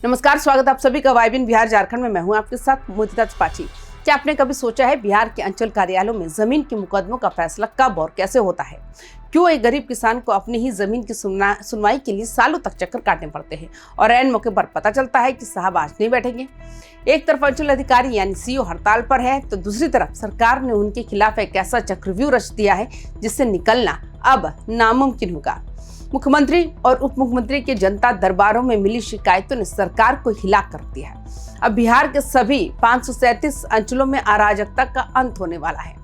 नमस्कार, स्वागत आप सभी का वाइबिन बिहार झारखंड में। मैं हूं आपके साथ मोदिता त्रिपाठी। क्या आपने कभी सोचा है बिहार के अंचल कार्यालयों में जमीन के मुकदमों का फैसला कब और कैसे होता है? क्यों एक गरीब किसान को अपनी ही जमीन की सुनवाई के लिए सालों तक चक्कर काटने पड़ते हैं और ऐन मौके पर पता चलता है कि साहब आज नहीं बैठेंगे। एक तरफ अंचल अधिकारी यानी सीओ हड़ताल पर है तो दूसरी तरफ सरकार ने उनके खिलाफ एक ऐसा चक्रव्यूह रच दिया है जिससे निकलना अब नामुमकिन होगा। मुख्यमंत्री और उप मुख्यमंत्री के जनता दरबारों में मिली शिकायतों ने सरकार को हिला कर दिया है। अब बिहार के सभी 537 अंचलों में अराजकता का अंत होने वाला है।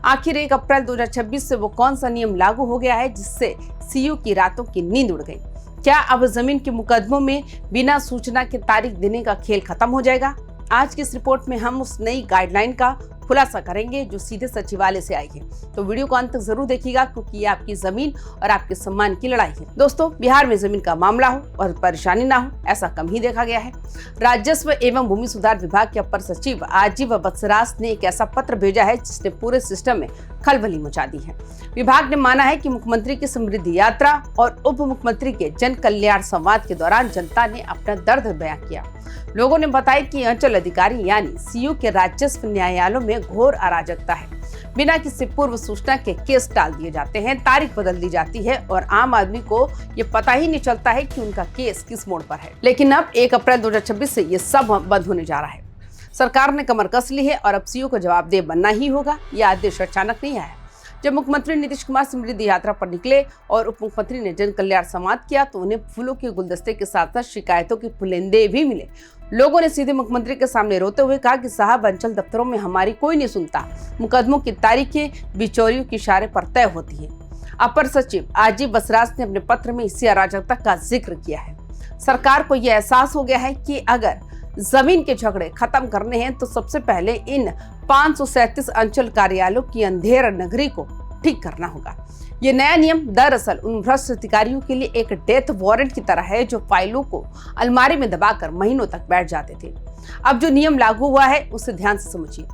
आखिर 1 अप्रैल 2026 से वो कौन सा नियम लागू हो गया है जिससे सीयू की रातों की नींद उड़ गई? क्या अब जमीन के मुकदमों में बिना सूचना के तारीख देने का खेल खत्म हो जाएगा? आज की इस रिपोर्ट में हम उस नई गाइडलाइन का खुलासा करेंगे जो सीधे सचिवालय से आई है। तो वीडियो को अंत तक जरूर देखिएगा क्योंकि ये आपकी जमीन और आपके सम्मान की लड़ाई है। दोस्तों, बिहार में जमीन का मामला हो और परेशानी ना हो ऐसा कम ही देखा गया है। राजस्व एवं भूमि सुधार विभाग के अपर सचिव आजीव बत्सरास ने एक ऐसा पत्र भेजा है जिसने पूरे सिस्टम में खलबली मचा दी है। विभाग ने माना है कि मुख्यमंत्री की समृद्धि यात्रा और उप मुख्यमंत्री के जन कल्याण संवाद के दौरान जनता ने अपना दर्द बयां किया। लोगों ने बताया कि अंचल अधिकारी यानी सीयू के राजस्व न्यायालयों में घोर अराजकता है। बिना किसी पूर्व सूचना के केस टाल दिए जाते हैं, तारीख बदल दी जाती है और आम आदमी को ये पता ही नहीं चलता है कि उनका केस किस मोड़ पर है। लेकिन अब 1 अप्रैल 2026 से ये सब बंद होने जा रहा है। सरकार ने कमर कस ली है और अब सीयू को जवाबदेह बनना ही होगा। यह आदेश अचानक नहीं आया। जब मुख्यमंत्री नीतीश कुमार समृद्धि यात्रा पर निकले और उप मुख्यमंत्री ने जन कल्याण संवाद किया तो उन्हें फूलों के गुलदस्ते के साथ साथ शिकायतों के पुलिंदे भी मिले। लोगों ने सीधे मुख्यमंत्री के सामने रोते हुए कहा कि साहब, अंचल दफ्तरों में हमारी कोई नहीं सुनता। मुकदमों की तारीखें बिचौलियों के इशारे पर तय होती है। अपर सचिव आजीव बत्सरास ने अपने पत्र में इसी अराजकता का जिक्र किया है। सरकार को यह एहसास हो गया है कि अगर जमीन के झगड़े खत्म करने हैं तो सबसे पहले इन 537 अंचल कार्यालयों की अंधेर नगरी को ठीक करना होगा। ये नया नियम दरअसल उन भ्रष्ट अधिकारियों के लिए एक डेथ वारंट की तरह है जो फाइलों को अलमारी में दबाकर महीनों तक बैठ जाते थे। अब जो नियम लागू हुआ है उसे ध्यान से समझिए।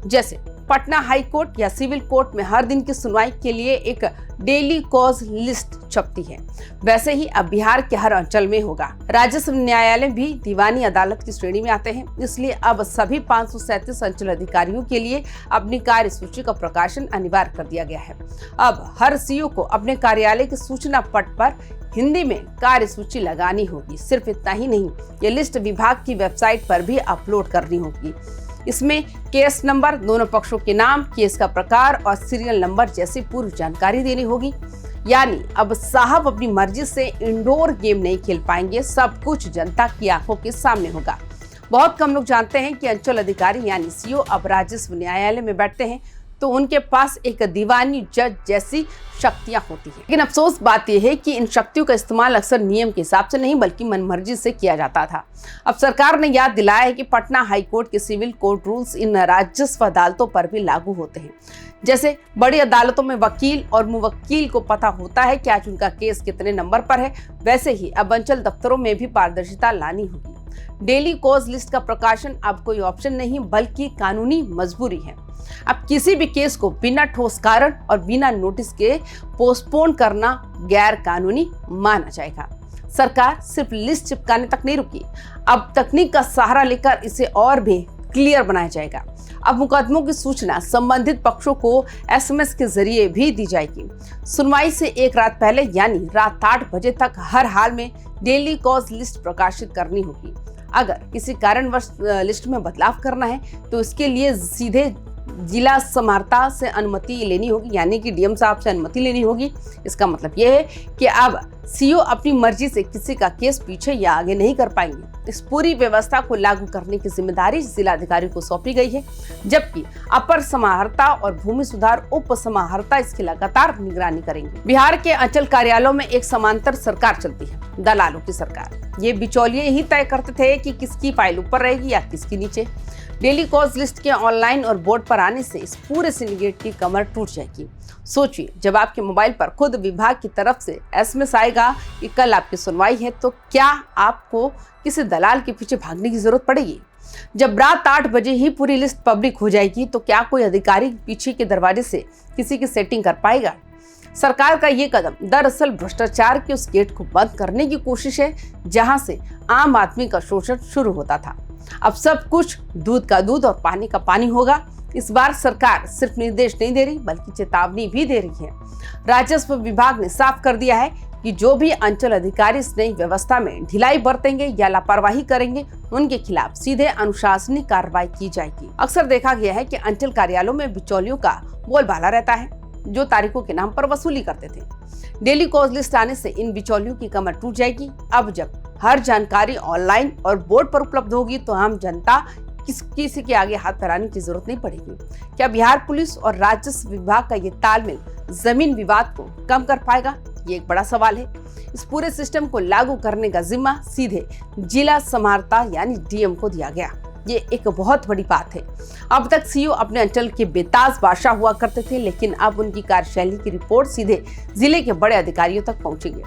जैसे पटना हाई कोर्ट या सिविल कोर्ट में हर दिन की सुनवाई के लिए एक डेली कॉज लिस्ट छपती है, वैसे ही अब बिहार के हर अंचल में होगा। राजस्व न्यायालय भी दीवानी अदालत की श्रेणी में आते हैं, इसलिए अब सभी 537 अंचल अधिकारियों के लिए अपनी कार्य सूची का प्रकाशन अनिवार्य कर दिया गया है। अब हर सीओ को अपने कार्यालय के सूचना पट पर हिंदी में कार्य सूची लगानी होगी। सिर्फ इतना ही नहीं, ये लिस्ट विभाग की वेबसाइट पर भी अपलोड करनी होगी। इसमें केस नंबर, दोनों पक्षों के नाम, केस का प्रकार और सीरियल नंबर जैसी पूर्व जानकारी देनी होगी। यानी अब साहब अपनी मर्जी से इंडोर गेम नहीं खेल पाएंगे, सब कुछ जनता की आंखों के सामने होगा। बहुत कम लोग जानते हैं कि अंचल अधिकारी यानी सीओ अब राजस्व न्यायालय में बैठते हैं तो उनके पास एक दीवानी जज जैसी शक्तियां होती हैं। लेकिन अफसोस बात यह है कि इन शक्तियों का इस्तेमाल अक्सर नियम के हिसाब से नहीं बल्कि मनमर्जी से किया जाता था। अब सरकार ने याद दिलाया है कि पटना हाई कोर्ट के सिविल कोर्ट रूल्स इन राजस्व अदालतों पर भी लागू होते हैं। जैसे बड़ी अदालतों में वकील और मुवक्किल को पता होता है कि आज उनका केस कितने नंबर पर है, वैसे ही अब अंचल दफ्तरों में भी पारदर्शिता लानी होगी। डेली कॉज लिस्ट का प्रकाशन अब कोई ऑप्शन नहीं बल्कि कानूनी मजबूरी है। अब किसी भी केस को बिना ठोस कारण और बिना नोटिस के पोस्टपोन करना गैर कानूनी माना जाएगा। सरकार सिर्फ लिस्ट चिपकाने तक नहीं रुकी, अब तकनीक का सहारा लेकर इसे और भी क्लियर बनाया जाएगा। अब मुकदमों की सूचना संबंधित पक्षों को एसएमएस के जरिए भी दी जाएगी। सुनवाई से एक रात पहले यानी रात 8 बजे तक हर हाल में डेली कॉज लिस्ट प्रकाशित करनी होगी। अगर किसी कारणवश लिस्ट में बदलाव करना है तो इसके लिए सीधे जिला समाहर्ता से अनुमति लेनी होगी, यानी कि डीएम साहब से अनुमति लेनी होगी। इसका मतलब यह है कि अब सीओ अपनी मर्जी से किसी का केस पीछे या आगे नहीं कर पाएंगे। इस पूरी व्यवस्था को लागू करने की जिम्मेदारी जिलाधिकारी को सौंपी गई है, जबकि अपर समाहर्ता और भूमि सुधार उप समाहर्ता इसकी लगातार निगरानी करेंगे। बिहार के अंचल कार्यालयों में एक समांतर सरकार चलती है, दलालों की सरकार। ये बिचौलिए ही तय करते थे कि किसकी फाइल ऊपर रहेगी या किसकी नीचे। डेली कॉज लिस्ट के ऑनलाइन और बोर्ड पर आने से इस पूरे सिंडिकेट की कमर टूट जाएगी। सोचिए, जब आपके मोबाइल पर खुद विभाग की तरफ से एसएमएस आएगा कि कल आपकी सुनवाई है, तो क्या आपको किसी दलाल के पीछे भागने की जरूरत पड़ेगी? जब रात 8 बजे ही पूरी लिस्ट पब्लिक हो जाएगी तो क्या कोई अधिकारी पीछे के दरवाजे से किसी की सेटिंग कर पाएगा? सरकार का ये कदम दरअसल भ्रष्टाचार के उस गेट को बंद करने की कोशिश है जहां से आम आदमी का शोषण शुरू होता था। अब सब कुछ दूध का दूध और पानी का पानी होगा। इस बार सरकार सिर्फ निर्देश नहीं दे रही बल्कि चेतावनी भी दे रही है। राजस्व विभाग ने साफ कर दिया है कि जो भी अंचल अधिकारी इस नई व्यवस्था में ढिलाई बरतेंगे या लापरवाही करेंगे उनके खिलाफ सीधे अनुशासनिक कार्रवाई की जाएगी। अक्सर देखा गया है कि अंचल कार्यालयों में बिचौलियों का बोलबाला रहता है जो तारीखों के नाम पर वसूली करते थे। डेली कॉज लिस्ट आने से इन बिचौलियों की कमर टूट जाएगी। अब जब हर जानकारी ऑनलाइन और बोर्ड पर उपलब्ध होगी तो आम जनता किसी के आगे हाथ फैलाने की जरूरत नहीं पड़ेगी। क्या बिहार पुलिस और राजस्व विभाग का ये तालमेल जमीन विवाद को कम कर पाएगा? ये एक बड़ा सवाल है। इस पूरे सिस्टम को लागू करने का जिम्मा सीधे जिला समाहर्ता यानी डीएम को दिया गया। ये एक बहुत बड़ी बात है। अब तक सीईओ अपने अंचल के बेताज बादशाह हुआ करते थे, लेकिन अब उनकी कार्यशैली की रिपोर्ट सीधे जिले के बड़े अधिकारियों तक पहुंचेगी।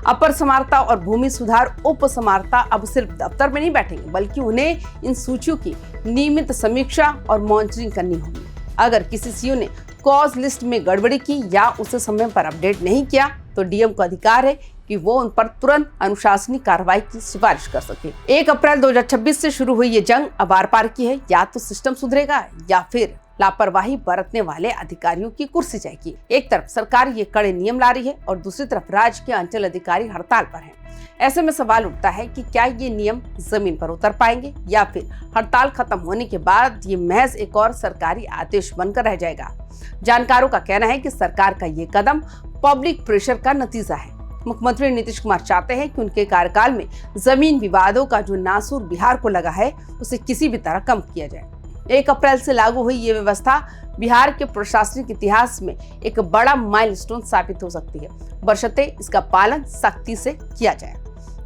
अपर समाहर्ता और भूमि सुधार उप समाहर्ता अब सिर्फ दफ्तर में नहीं बैठेंगे बल्कि उन्हें इन सूचियों की नियमित समीक्षा और मॉनिटरिंग करनी होगी। अगर किसी सीईओ ने कॉज लिस्ट में गड़बड़ी की या उसे समय पर अपडेट नहीं किया तो डीएम को अधिकार है कि वो उन पर तुरंत अनुशासनिक कार्रवाई की सिफारिश कर सके। 1 अप्रैल 2026 से शुरू हुई ये जंग अब आर पार की है। या तो सिस्टम सुधरेगा या फिर लापरवाही बरतने वाले अधिकारियों की कुर्सी जाएगी। एक तरफ सरकार ये कड़े नियम ला रही है और दूसरी तरफ राज्य के अंचल अधिकारी हड़ताल पर हैं। ऐसे में सवाल उठता है कि क्या ये नियम जमीन पर उतर पाएंगे या फिर हड़ताल खत्म होने के बाद ये महज एक और सरकारी आदेश बनकर रह जाएगा। जानकारों का कहना है कि सरकार का ये कदम पब्लिक प्रेशर का नतीजा है। मुख्यमंत्री नीतीश कुमार चाहते हैं कि उनके कार्यकाल में जमीन विवादों का जो नासूर बिहार को लगा है उसे किसी भी तरह कम किया जाए। 1 अप्रैल से लागू हुई ये व्यवस्था बिहार के प्रशासनिक इतिहास में एक बड़ा माइलस्टोन साबित हो सकती है, बशर्ते इसका पालन सख्ती से किया जाए।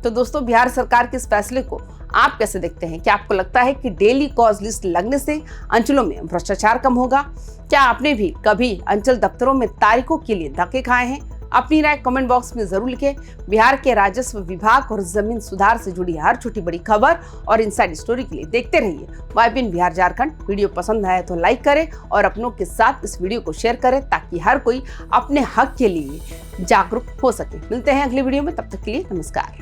तो दोस्तों, बिहार सरकार के इस फैसले को आप कैसे देखते हैं? क्या आपको लगता है कि डेली कॉज लिस्ट लगने से अंचलों में भ्रष्टाचार कम होगा? क्या आपने भी कभी अंचल दफ्तरों में तारीखों के लिए धक्के खाए हैं? अपनी राय कमेंट बॉक्स में जरूर लिखें। बिहार के राजस्व विभाग और जमीन सुधार से जुड़ी हर छोटी बड़ी खबर और इनसाइड स्टोरी के लिए देखते रहिए YBN बिहार झारखंड। वीडियो पसंद आए तो लाइक करें और अपनों के साथ इस वीडियो को शेयर करें ताकि हर कोई अपने हक के लिए जागरूक हो सके। मिलते हैं अगली वीडियो में, तब तक के लिए नमस्कार।